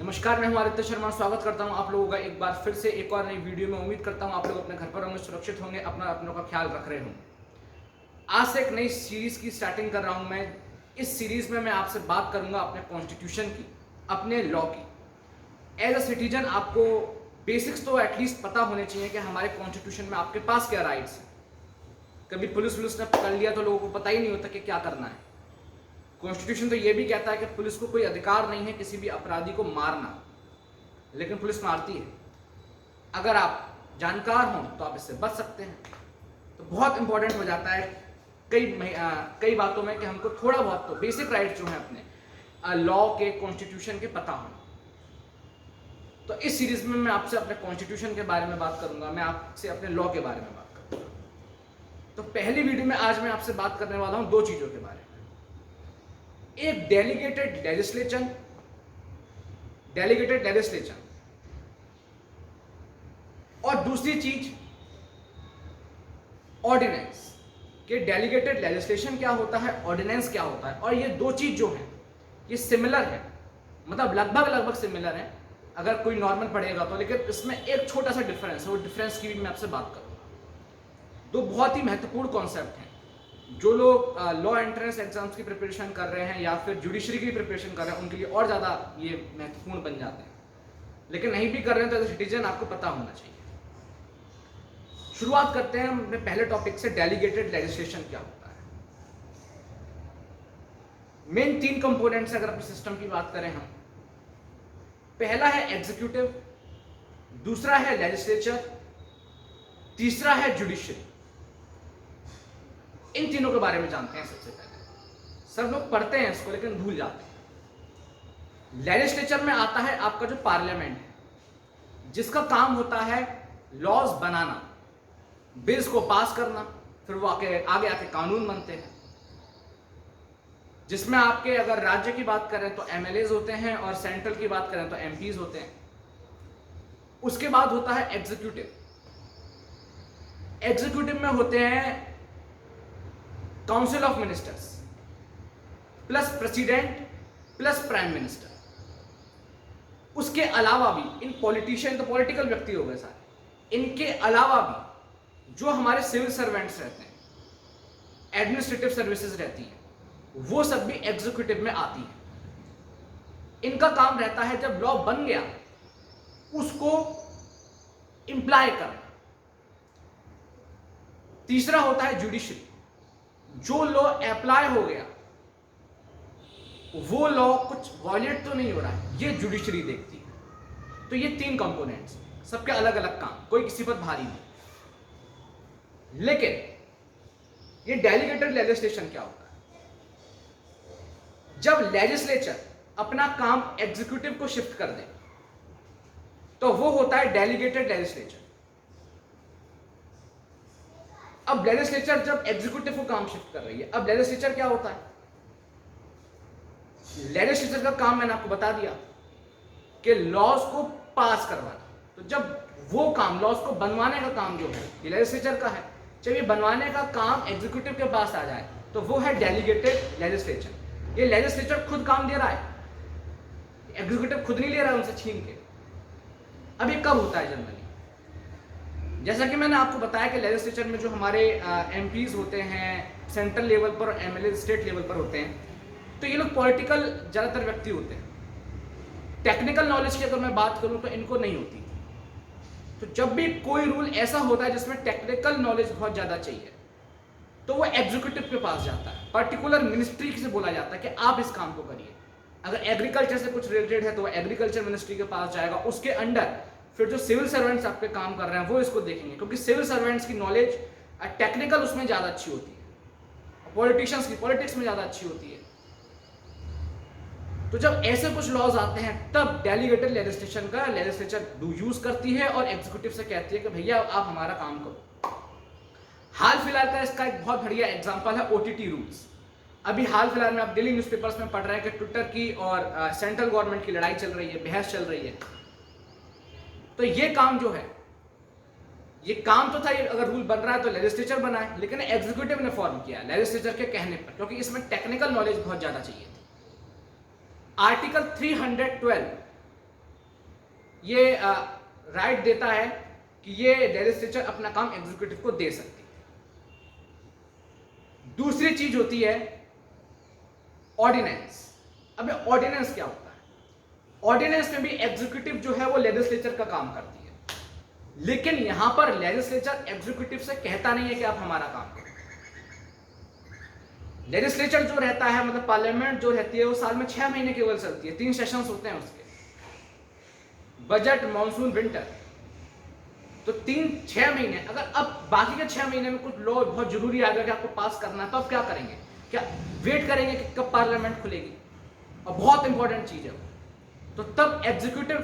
नमस्कार, मैं हूं आदित्य शर्मा। स्वागत करता हूं आप लोगों का एक बार फिर से एक और नई वीडियो में। उम्मीद करता हूं आप लोग अपने घर पर होंगे, सुरक्षित होंगे, अपनों का ख्याल रख रहे हों। आज से एक नई सीरीज की स्टार्टिंग कर रहा हूं मैं। इस सीरीज में मैं आपसे बात करूंगा अपने कॉन्स्टिट्यूशन की, अपने लॉ की। एज अ सिटीजन आपको बेसिक्स तो एटलीस्ट पता होने चाहिए कि हमारे कॉन्स्टिट्यूशन में आपके पास क्या राइट्स हैं। कभी पुलिस ने पकड़ लिया तो लोगों को पता ही नहीं होता कि क्या करना है। कॉन्स्टिट्यूशन तो ये भी कहता है कि पुलिस को कोई अधिकार नहीं है किसी भी अपराधी को मारना, लेकिन पुलिस मारती है। अगर आप जानकार हों तो आप इससे बच सकते हैं। तो बहुत इंपॉर्टेंट हो जाता है कई बातों में कि हमको थोड़ा बहुत तो बेसिक राइट्स जो हैं अपने लॉ के, कॉन्स्टिट्यूशन के पता हों। तो इस सीरीज में मैं आपसे अपने कॉन्स्टिट्यूशन के बारे में बात करूंगा, मैं आपसे अपने लॉ के बारे में बात करूंगा। तो पहली वीडियो में आज मैं आपसे बात करने वाला हूं दो चीजों के बारे में। एक डेलीगेटेड लेजिस्लेचर और दूसरी चीज ऑर्डिनेंस। कि डेलीगेटेड लेजिस्लेशन क्या होता है, ऑर्डिनेंस क्या होता है। और ये दो चीज जो है ये सिमिलर है, मतलब लगभग सिमिलर है अगर कोई नॉर्मल पढ़ेगा तो। लेकिन इसमें एक छोटा सा डिफरेंस है, वो डिफरेंस की भी मैं आपसे बात करूंगा। दो बहुत ही महत्वपूर्ण कॉन्सेप्ट हैं। जो लोग लॉ एंट्रेंस एग्जाम्स की प्रिपरेशन कर रहे हैं या फिर जुडिशरी की प्रिपरेशन कर रहे हैं उनके लिए और ज़्यादा ये महत्वपूर्ण बन जाते हैं। लेकिन नहीं भी कर रहे हैं तो एज सिटीजन आपको पता होना चाहिए। शुरुआत करते हैं अपने पहले टॉपिक से, डेलीगेटेड लेजिस्लेशन क्या होता है। मेन तीन कंपोनेंट्स अगर अपने सिस्टम की बात करें हम, पहला है एग्जीक्यूटिव, दूसरा है लेजिस्लेचर, तीसरा है जुडिशरी। इन तीनों के बारे में जानते हैं। सबसे पहले सब लोग पढ़ते हैं इसको लेकिन भूल जाते हैं। लेजिस्लेचर में आता है आपका जो पार्लियामेंट है, जिसका काम होता है लॉज बनाना, बिल्स को पास करना, फिर वो आगे आके कानून बनते हैं। जिसमें आपके अगर राज्य की बात करें तो एमएलएज होते हैं और सेंट्रल की बात करें तो एमपीज होते हैं। उसके बाद होता है एग्जीक्यूटिव। एग्जीक्यूटिव में होते हैं council of ministers plus president plus prime minister. उसके अलावा भी इन पॉलिटिशियन तो पॉलिटिकल व्यक्ति हो गए सारे, इनके अलावा भी जो हमारे सिविल सर्वेंट्स रहते हैं, एडमिनिस्ट्रेटिव सर्विसेज रहती हैं, वो सब भी एग्जीक्यूटिव में आती हैं। इनका काम रहता है जब लॉ बन गया उसको इंप्लाई करना। तीसरा होता है जुडिशरी। जो लॉ अप्लाई हो गया वो लॉ कुछ वायलेट तो नहीं हो रहा है, ये जुडिशरी देखती है। तो ये तीन कंपोनेंट्स, सबके अलग अलग काम, कोई किसी पर भारी नहीं। लेकिन ये डेलीगेटेड लेजिस्लेशन क्या होता है? जब लेजिस्लेचर अपना काम एग्जीक्यूटिव को शिफ्ट कर दे तो वो होता है डेलीगेटेड लेजिस्लेचर। अब लेजिस्लेचर जब एग्जीक्यूटिव को काम शिफ्ट कर रही है, अब लेजिस्लेचर क्या होता है? लेजिस्लेचर का काम मैंने आपको बता दिया कि लॉज को पास करवाना। तो जब वो काम, लॉज को बनवाने का काम जो है ये लेजिस्लेचर का है, जब ये बनवाने का काम एग्जीक्यूटिव के पास आ जाए तो वो है डेलीगेटेड लेजिस्लेचर। ये लेजिस्लेचर खुद काम दे रहा है, एग्जीक्यूटिव खुद नहीं ले रहा है उनसे छीन के। अब ये कब होता है जनरली? जैसा कि मैंने आपको बताया कि लेजिस्लेचर में जो हमारे एमपीज होते हैं सेंट्रल लेवल पर और एमएलए स्टेट लेवल पर होते हैं, तो ये लोग पॉलिटिकल ज़्यादातर व्यक्ति होते हैं। टेक्निकल नॉलेज की अगर मैं बात करूं तो इनको नहीं होती। तो जब भी कोई रूल ऐसा होता है जिसमें टेक्निकल नॉलेज बहुत ज़्यादा चाहिए तो वो एग्जीक्यूटिव के पास जाता है। पर्टिकुलर मिनिस्ट्री से बोला जाता है कि आप इस काम को करिए। अगर एग्रीकल्चर से कुछ रिलेटेड है तो एग्रीकल्चर मिनिस्ट्री के पास जाएगा। उसके अंडर फिर जो सिविल सर्वेंट्स आप पे काम कर रहे हैं वो इसको देखेंगे, क्योंकि सिविल सर्वेंट्स की नॉलेज टेक्निकल उसमें ज़्यादा अच्छी होती है, पॉलिटिशियंस की पॉलिटिक्स में ज़्यादा अच्छी होती है। तो जब ऐसे कुछ लॉज आते हैं तब डेलीगेटेड लेजिस्लेशन का लेजिस्लेचर यूज करती है और एग्जीक्यूटिव से कहती है कि भैया आप हमारा काम करो। हाल फिलहाल का इसका एक बहुत बढ़िया एग्जांपल है ओटीटी रूल्स। अभी हाल फिलहाल में आप डेली न्यूज़पेपर्स में पढ़ रहे हैं कि ट्विटर की और सेंट्रल गवर्नमेंट की लड़ाई चल रही है, बहस चल रही है। तो ये काम जो है, ये काम तो था, ये अगर रूल बन रहा है तो लेजिस्लेचर बना है, लेकिन एग्जीक्यूटिव ने फॉर्म किया लेजिस्लेचर के कहने पर, क्योंकि इसमें टेक्निकल नॉलेज बहुत ज्यादा चाहिए थी। आर्टिकल 312 ये राइट देता है कि ये लेजिस्लेचर अपना काम एग्जीक्यूटिव को दे सकती है। दूसरी चीज होती है ऑर्डिनेंस। अब ऑर्डिनेंस क्या होता है? ऑर्डिनेंस में भी एग्जीक्यूटिव जो है वो लेजिस्लेचर का काम करती है, लेकिन यहां पर लेजिस्लेचर एग्जीक्यूटिव से कहता नहीं है कि आप हमारा काम करो। लेजिस्लेचर जो रहता है, मतलब पार्लियामेंट जो रहती है, वो साल में 6 महीने केवल चलती है, 3 सेशंस होते हैं उसके, बजट, मॉनसून, विंटर। तो 6 महीने, अगर अब बाकी के 6 महीने में कुछ लॉ बहुत जरूरी आ गया कि आपको पास करना है, तो अब क्या करेंगे? क्या वेट करेंगे कि कब पार्लियामेंट खुलेगी? और बहुत इंपॉर्टेंट चीज है, तो तब एग्जीक्यूटिव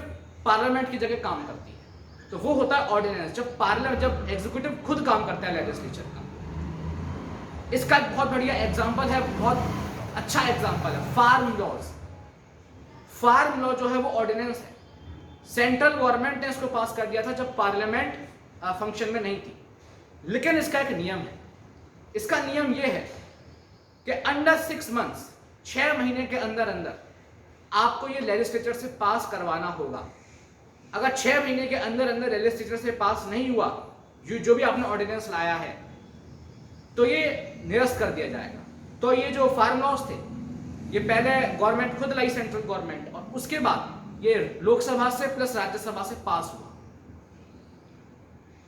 पार्लियामेंट की जगह काम करती है। तो वो होता है ऑर्डिनेंस, जब एग्जीक्यूटिव खुद काम करता है लेजिस्लेचर का। इसका एक बहुत बढ़िया एग्जांपल है, बहुत अच्छा एग्जांपल है, फार्म लॉज। फार्म लॉ जो है वो ऑर्डिनेंस है। सेंट्रल गवर्नमेंट ने इसको पास कर दिया था जब पार्लियामेंट फंक्शन में नहीं थी, लेकिन इसका एक नियम है। इसका नियम यह है कि अंडर 6 मंथ्स, 6 महीने के अंदर अंदर आपको ये लेजिस्लेचर से पास करवाना होगा। अगर 6 महीने के अंदर अंदर लेजिस्लेचर से पास नहीं हुआ, जो भी आपने ऑर्डिनेंस लाया है, तो ये निरस्त कर दिया जाएगा। तो ये जो फार्म लॉज थे, ये पहले गवर्नमेंट खुद लाई, सेंट्रल गवर्नमेंट, और उसके बाद ये लोकसभा से प्लस राज्यसभा से पास हुआ।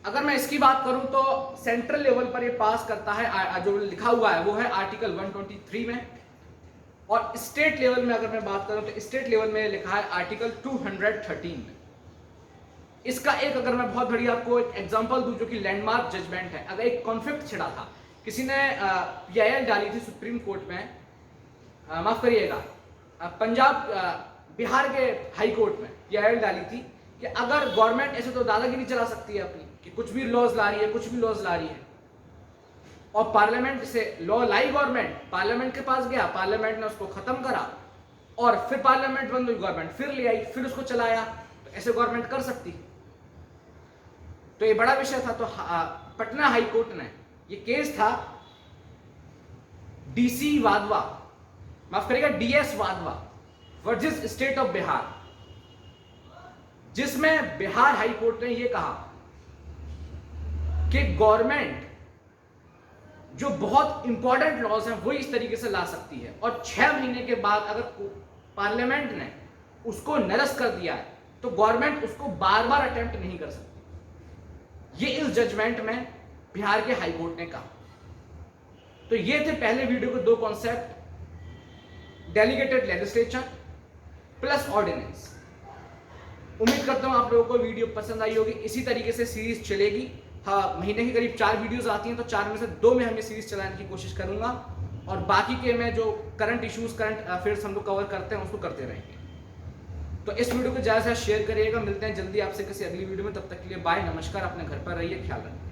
अगर मैं इसकी बात करूं तो सेंट्रल लेवल पर ये पास करता है, जो लिखा हुआ है वो है आर्टिकल 123 में, और स्टेट लेवल में अगर मैं बात करूं तो स्टेट लेवल में लिखा है आर्टिकल 213 में। इसका एक, अगर मैं बहुत बढ़िया आपको एक एग्जांपल दूं जो कि लैंडमार्क जजमेंट है। अगर एक कॉन्फ्लिक्ट छिड़ा था, किसी ने PIL डाली थी सुप्रीम कोर्ट में, माफ करिएगा, पंजाब बिहार के हाई कोर्ट में PIL डाली थी कि अगर गवर्नमेंट ऐसे तो दादागिरी चला सकती है अपनी, कि कुछ भी लॉज ला रही है, कुछ भी लॉज ला रही है, और पार्लियामेंट से लॉ लाई, गवर्नमेंट पार्लियामेंट के पास गया, पार्लियामेंट ने उसको खत्म करा, और फिर पार्लियामेंट बंद हुई, गवर्नमेंट फिर ले आई, फिर उसको चलाया। तो ऐसे गवर्नमेंट कर सकती। तो ये बड़ा विषय था। तो पटना हाई कोर्ट ने, ये केस था DC वाधवा, माफ करिएगा DS Wadhwa versus state of Bihar, जिसमें बिहार हाई कोर्ट ने यह कहा कि गवर्नमेंट जो बहुत इंपॉर्टेंट लॉज हैं वो इस तरीके से ला सकती है, और 6 महीने के बाद अगर पार्लियामेंट ने उसको निरस्त कर दिया है तो गवर्नमेंट उसको बार बार अटेम्प्ट नहीं कर सकती। ये इस जजमेंट में बिहार के हाई कोर्ट ने कहा। तो ये थे पहले वीडियो के 2 concept, delegated legislation plus ordinance. उम्मीद करता हूं आप लोगों को वीडियो पसंद आई होगी। इसी तरीके से सीरीज चलेगी। हाँ, महीने के करीब 4 वीडियोस आती हैं, तो 4 में से 2 में हम ये सीरीज चलाने की कोशिश करूंगा, और बाकी के में जो करंट इश्यूज, करंट अफेयर्स हम लोग कवर करते हैं उसको करते रहेंगे। तो इस वीडियो को ज़्यादा से ज़्यादा शेयर करिएगा। मिलते हैं जल्दी आपसे किसी अगली वीडियो में, तब तक के लिए बाय, नमस्कार, अपने घर पर रहिए, ख्याल रखिए।